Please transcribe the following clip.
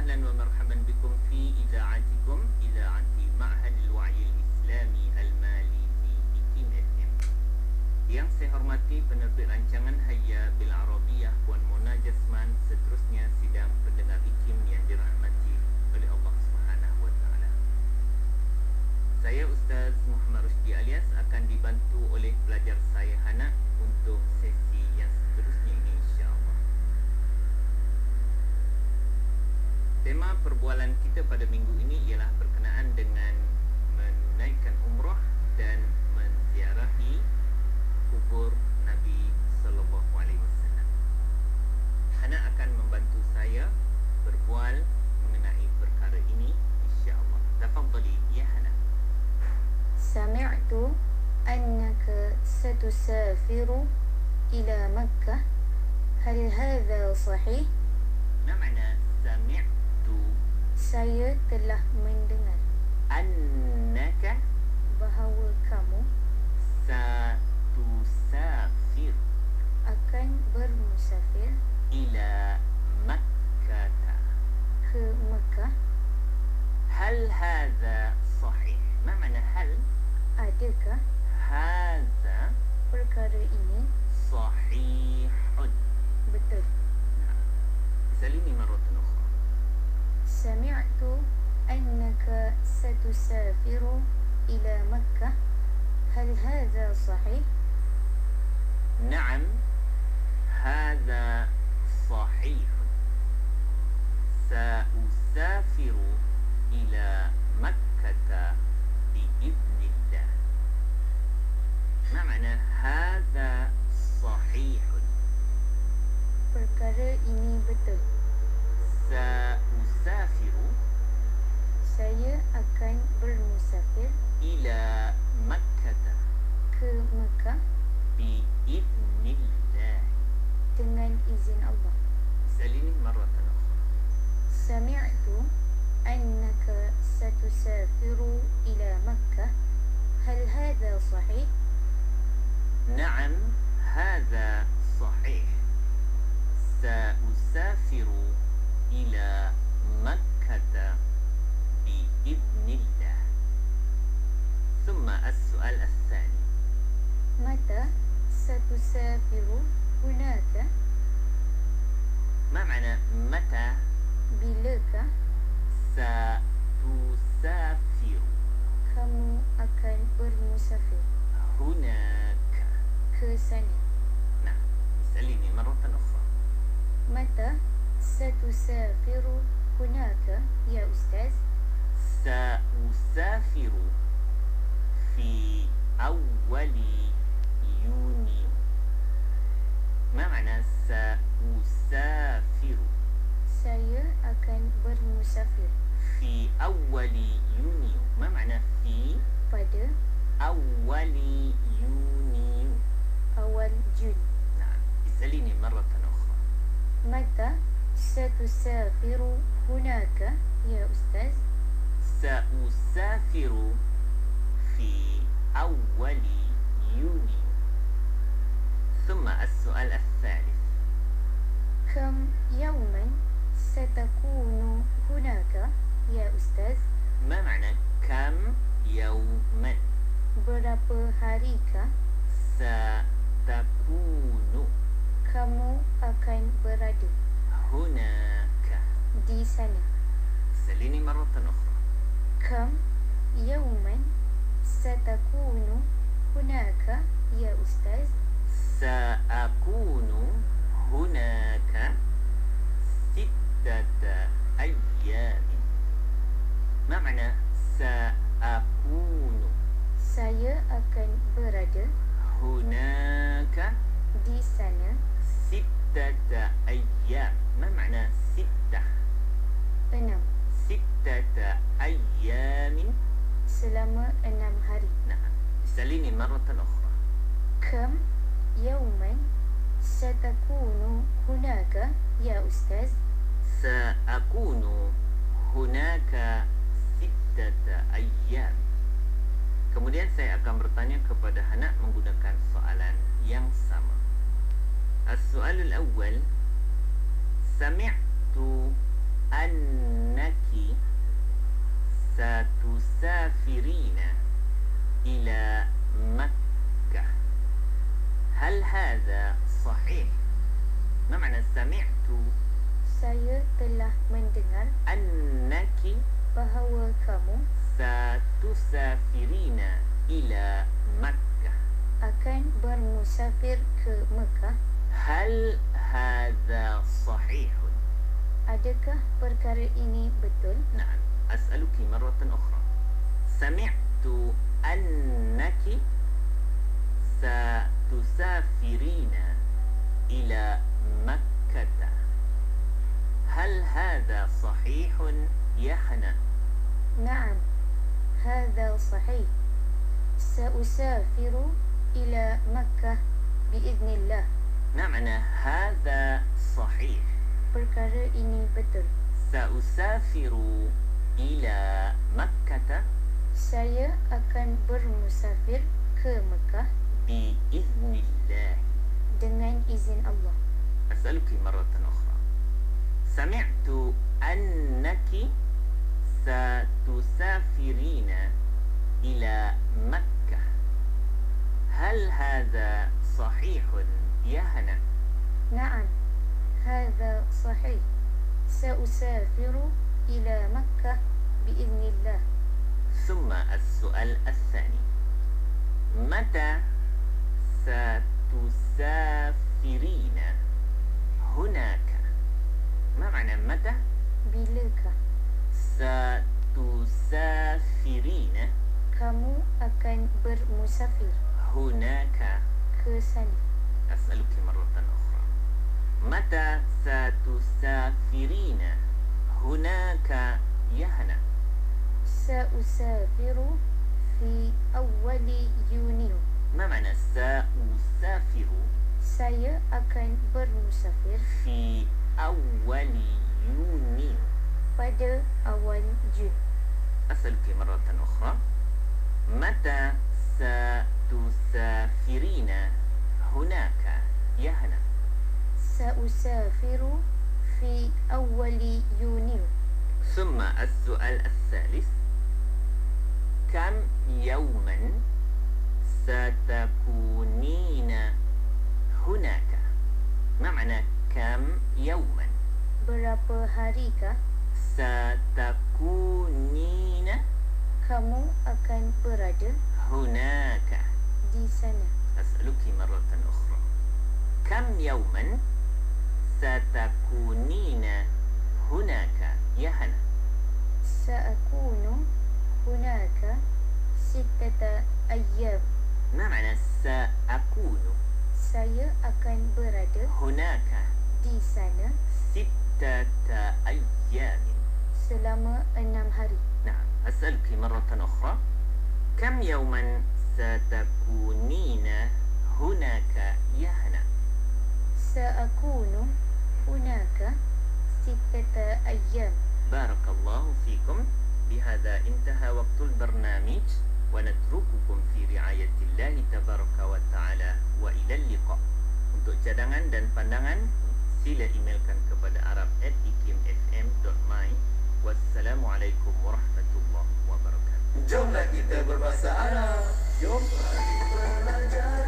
وسهلا ومرحبا بكم في إذاعتكم إذاعة معهد الوعي الإسلامي المالي di IKIM FM. Yang saya hormati penerbit rancangan Hayya bil Arabiyah Puan Mona Jasman, seterusnya sidang pendengar IKIM yang dirahmati oleh Allah Subhanahu wa taala. Saya Ustaz Muhammad Rusdi Alias akan dibantu oleh pelajar saya Hana untuk sesi yang seterusnya ini insya-Allah. Tema perbualan kita pada minggu ini ialah berkenaan dengan menunaikan umrah dan menziarahi kubur Nabi sallallahu alaihi wasallam. Hana akan membantu saya berbual mengenai perkara ini insya-Allah. Tafadhali ya Hana. Sami'tu annaka satusafiru ila Makkah. Hal hadha sahih? Ma makna sami'tu? Saya telah mendengar Annaka bahawa kamu satusafir akan bermusafir ila Makkah. ke Mekah. Hal hadha sahih? Ma makna hal? Adakah Hadha perkara ini sahihun. betul? Nah, salimi marratan ukhra. Sami'tu annaka satusafiru ila Makkah. Hal hadha sahih? نعم هذا صحيح سأسافر إلى مكة بإذن الله. ما معنى هذا صحيح؟ Perkara ini betul. سأسافر Saya akan bermusafir إلى مكة ke Mekah بإذن الله. dengan izin Allah. سأليني مرة أخرى. Sami'tu annaka satusafiru ila Makkah. Hal hadha sahih? نعم هذا صحيح سأسافر إلى مكة بإذن الله. ثم السؤال الثاني. Mata satusafiru hunaka? ما معنى متى Bilakah ستسافر kamu akan bermusafir هناك؟ ke sana? نعم اسأليني مرة أخرى. Mata satusafiru hunaka ya Ustaz? سأسافر في أول يونيو. ما معنى سأسافر Saya akan bermusafir في أول يونيو؟ ما معنى في pada أول يونيو؟ awal Jun. نعم اسأليني مرة أخرى. Mata satusafiru hunaka ya Ustaz? سأسافر في أول يونيو. ثم السؤال الثالث. Kam yauman satakunu hunaka ya Ustaz? ما معنى كم يوما؟ Berapa harikah ستكون kamu akan berada هناك؟ di sana? سأليني مرة أخرى. Kam yauman satakunu hunaka ya Ustaz? سأكون هناك 6 أيام. ما معنى سأكون؟ Saya akan berada هناك di sana 6 أيام. ما معنى 6؟ 6 6 أيام. selama 6 hari. نعم اسأليني مرة أخرى. Kam yauman satakunu hunaka ya Ustaz? سأكون هناك 6 أيام. Kemudian saya akan bertanya kepada Hana menggunakan soalan yang sama. السؤال الأول. سمعت أن ini betul? نعم. أسألك مرة أخرى. سمعت أنك ستسافرين إلى مكة. هل هذا صحيح يا هنا؟ نعم، هذا صحيح. سأسافر إلى مكة بإذن الله. ما معنى هذا صحيح؟ Perkara ini betul. سأسافر إلى مكة Saya akan bermusafir ke Mekah بإذن الله. dengan izin Allah. أسألك مرة أخرى. سمعت أنك ستسافرين إلى مكة. هل هذا صحيح يا هنا؟ نعم، هذا صحيح. سأسافر إلى مكة بإذن الله. ثم السؤال الثاني. متى ستسافرين هناك؟ ما معنى متى؟ Bilakah ستسافرين kamu akan bermusafir هناك؟ ke sana? أسألك مرة أخرى. متى ستسافرين هناك يا هنا؟ سأسافر في أول يونيو. ما معنى سأسافر Saya akan bermusafir في أول يونيو؟ pada awal Jun. أسألك مرة أخرى. متى ستسافرين هناك يا هنا؟ سأسافر في أول يونيو. ثم السؤال الثالث. كم يوما ستكونين هناك؟ ما معنى كم يوما؟ Berapa harikah ستكونين kamu akan berada هناك؟ di sana? أسألك مرة أخرى. كم يوما ستكونين هناك يا هنا؟ سأكون هناك 6 أيام. ما معنى سأكون Saya akan berada هناك di sana 6 أيام؟ selama 6 hari. نعم. أسألك مرة أخرى. كم يوما ستكونين هناك يا هنا؟ سأكون هناك 6 أيام. بارك الله فيكم. بهذا انتهى وقت البرنامج ونترككم في رعاية الله تبارك وتعالى وإلى اللقاء. Untuk cadangan dan pandangan sila emailkan kepada arab@ikimfm.my. Wassalamualaikum warahmatullahi wabarakatuh. Jomlah kita berbahasa Arab. Jom mari belajar